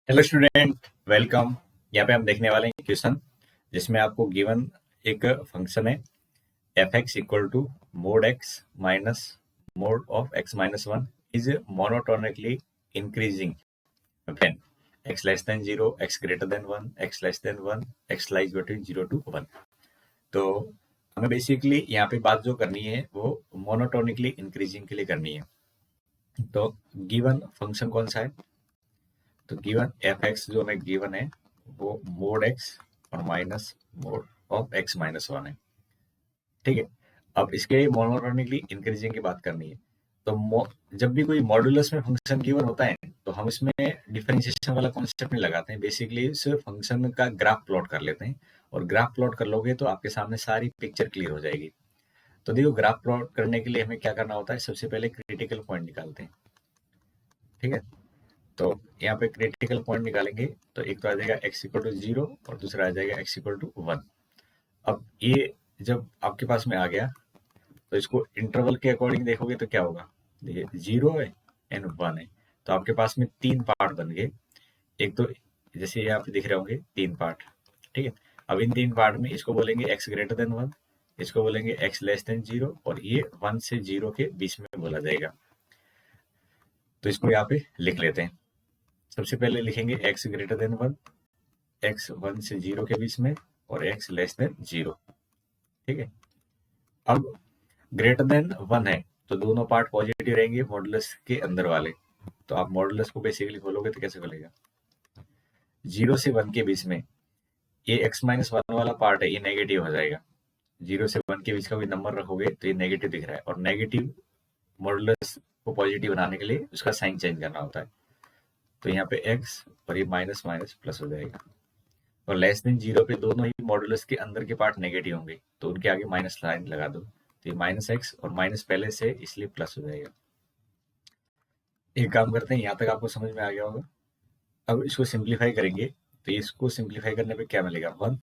Hello student, welcome. यहाँ पे हम देखने वाले हैं क्वेश्चन जिसमें आपको गिवन एक फंक्शन है f x equal to mod x minus mod of x minus one is monotonically increasing when x less than zero, x greater than one, x less than one, x lies between zero to one. तो हमें basically यहाँ पे बात जो करनी है वो monotonically increasing के लिए करनी है। तो गिवन फंक्शन कौन सा है? तो गिवन एफ एक्स जो हमें गिवन है वो मोड एक्स और minus mod of x minus one है। ठीक है, अब इसके मोनोटोनिकली इंक्रीजिंग की बात करनी है। तो जब भी कोई मॉड्यूलस में फंक्शन गिवन होता है तो हम इसमें डिफरेंशिएशन वाला कॉन्सेप्ट नहीं लगाते हैं, बेसिकली इस फंक्शन का ग्राफ प्लॉट कर लेते हैं। और ग्राफ प्लॉट कर लोगे तो आपके सामने सारी पिक्चर क्लियर हो जाएगी। तो देखो, ग्राफ प्लॉट करने के लिए हमें क्या करना होता है, सबसे पहले क्रिटिकल पॉइंट निकालते हैं। ठीक है, तो यहाँ पे क्रिटिकल पॉइंट निकालेंगे तो एक तो आ जाएगा x इक्वल टू जीरो और दूसरा आ जाएगा x इक्वल टू वन। अब ये जब आपके पास में आ गया तो इसको इंटरवल के अकॉर्डिंग देखोगे तो क्या होगा, देखिए जीरो है एंड वन है, तो आपके पास में तीन पार्ट बन गए। एक तो जैसे यहाँ पे दिख रहे होंगे तीन पार्ट। ठीक है, अब इन तीन पार्ट में इसको बोलेंगे x ग्रेटर देन वन, इसको बोलेंगे x लेस देन जीरो और ये वन से जीरो के बीच में बोला जाएगा। तो इसको यहाँ पे लिख लेते हैं। सबसे पहले लिखेंगे x greater than one, x one से जीरो के बीच में और x लेस देन जीरो। ठीक है, अब ग्रेटर देन वन है तो दोनों पार्ट पॉजिटिव रहेंगे मॉडुलस के अंदर वाले। तो आप मॉडुलस को बेसिकली खोलोगे तो कैसे खोलेगा, जीरो से वन के बीच में ये x माइनस वन वाला पार्ट है, ये नेगेटिव हो जाएगा। जीरो से वन के बीच का कोई नंबर रखोगे तो ये नेगेटिव दिख रहा है, और नेगेटिव मॉडुलस को पॉजिटिव बनाने के लिए उसका साइन चेंज करना होता है। तो यहाँ पे x और ये माइनस माइनस प्लस हो जाएगा। और लेस देन जीरो पे दोनों ही मॉडुलस के अंदर के पार्ट नेगेटिव होंगे तो उनके आगे माइनस लाइन लगा दो, तो ये माइनस एक्स और माइनस पहले से इसलिए प्लस हो जाएगा। एक काम करते हैं, यहाँ तक आपको समझ में आ गया होगा। अब इसको सिंप्लीफाई करेंगे तो इसको सिंप्लीफाई करने पे क्या मिलेगा, वन।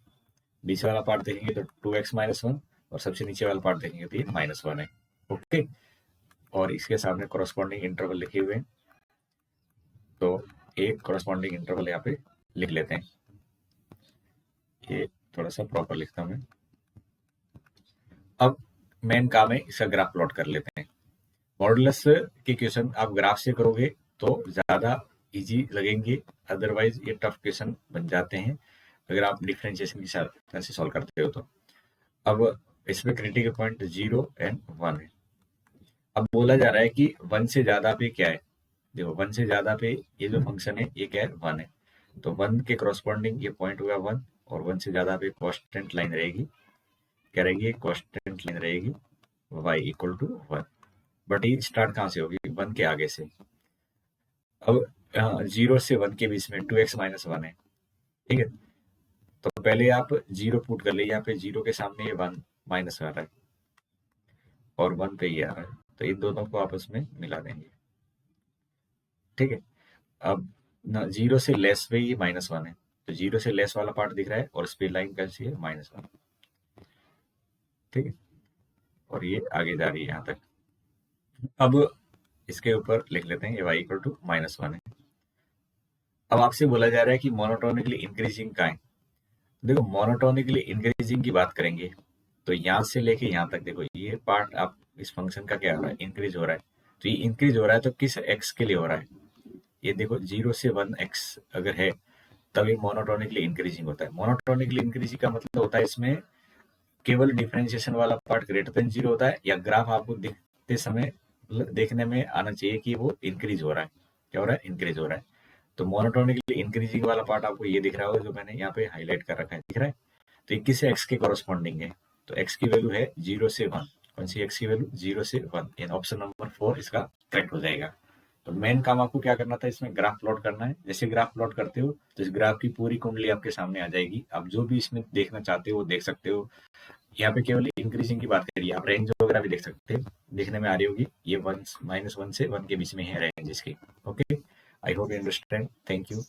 बीच वाला पार्ट देखेंगे तो टू एक्स माइनस वन और सबसे नीचे वाला पार्ट देखेंगे तो ये माइनस वन है। ओके, और इसके सामने कॉरस्पॉन्डिंग इंटरवल लिखे हुए हैं, तो एक कॉरस्पॉन्डिंग इंटरवल यहाँ पे लिख लेते हैं। ये थोड़ा सा प्रॉपर लिखता हूँ मैं। अब मेन काम है इसका ग्राफ प्लॉट कर लेते हैं। मॉडुलस के क्वेश्चन आप ग्राफ से करोगे तो ज्यादा इजी लगेंगे, अदरवाइज ये टफ क्वेश्चन बन जाते हैं अगर आप डिफरेंशिएशन की साथ से सॉल्व करते हो तो। अब इसमें critical point zero and one है। अब बोला जा रहा है कि वन से ज्यादा पे क्या है, देखो वन से ज्यादा पे ये जो फंक्शन है ये क्या है, वन है। तो वन के करस्पॉन्डिंग ये पॉइंट होगा वन, और वन से ज्यादा पे कांस्टेंट लाइन रहेगी, क्या रहेगी, कांस्टेंट लाइन रहेगी y equal to one. But ये स्टार्ट कहाँ से होगी, वन के आगे से। अब जीरो से वन के बीच में टू एक्स माइनस वन है। ठीक है, तो पहले आप जीरो पुट कर ले, यहाँ पे जीरो के सामने ये वन माइनस आ रहा है और वन पे ये आ रहा है, तो इन दोनों को आपस में मिला देंगे। ठीक है, अब ना जीरो से लेस पे ये माइनस वन है, तो जीरो से लेस वाला पार्ट दिख रहा है और इस पे लाइन कैसी है, माइनस वन। ठीक है, और ये आगे जा रही है यहाँ तक। अब इसके ऊपर लिख लेते हैं ये y equal to minus one है। अब आपसे बोला जा रहा है कि मोनोटोनिकली इंक्रीजिंग का है। देखो, मोनोटोनिकली इंक्रीजिंग की बात करेंगे तो यहाँ से लेके यहाँ तक देखो, ये पार्ट आप इस फंक्शन का क्या हो रहा है, इंक्रीज हो रहा है। तो ये इंक्रीज हो रहा है तो किस x के लिए हो रहा है, ये देखो जीरो से वन x अगर है तब ये मोनोटोनिकली इंक्रीजिंग होता है। मोनोटोनिकली इंक्रीजिंग का मतलब होता है इसमें केवल डिफरेंशिएशन वाला पार्ट ग्रेटर देन जीरो होता है, या ग्राफ आपको देखते समय देखने में आना चाहिए कि वो इंक्रीज हो रहा है। क्या हो रहा है, इंक्रीज हो रहा है। तो मोनोटोनिकली इंक्रीजिंग वाला पार्ट आपको ये दिख रहा होगा जो मैंने यहाँ पे हाईलाइट कर रखा है, दिख रहा है। तो 21 से एक्स के कॉरस्पॉन्डिंग है, तो एक्स की वैल्यू है जीरो से वन। कौन सी एक्स की वैल्यू, जीरो से वन। इन ऑप्शन नंबर 4 इसका करेक्ट हो जाएगा। तो मेन काम आपको क्या करना था, इसमें ग्राफ प्लॉट करना है। जैसे ग्राफ प्लॉट करते हो तो इस ग्राफ की पूरी कुंडली आपके सामने आ जाएगी, आप जो भी इसमें देखना चाहते हो वो देख सकते हो। यहाँ पे केवल इंक्रीजिंग की बात करिए, आप रेंज वगैरह भी देख सकते हैं, देखने में आ रही होगी। ये वन माइनस वन से वन के बीच में है रेंज इसकी। Okay, I hope you understand. Thank you.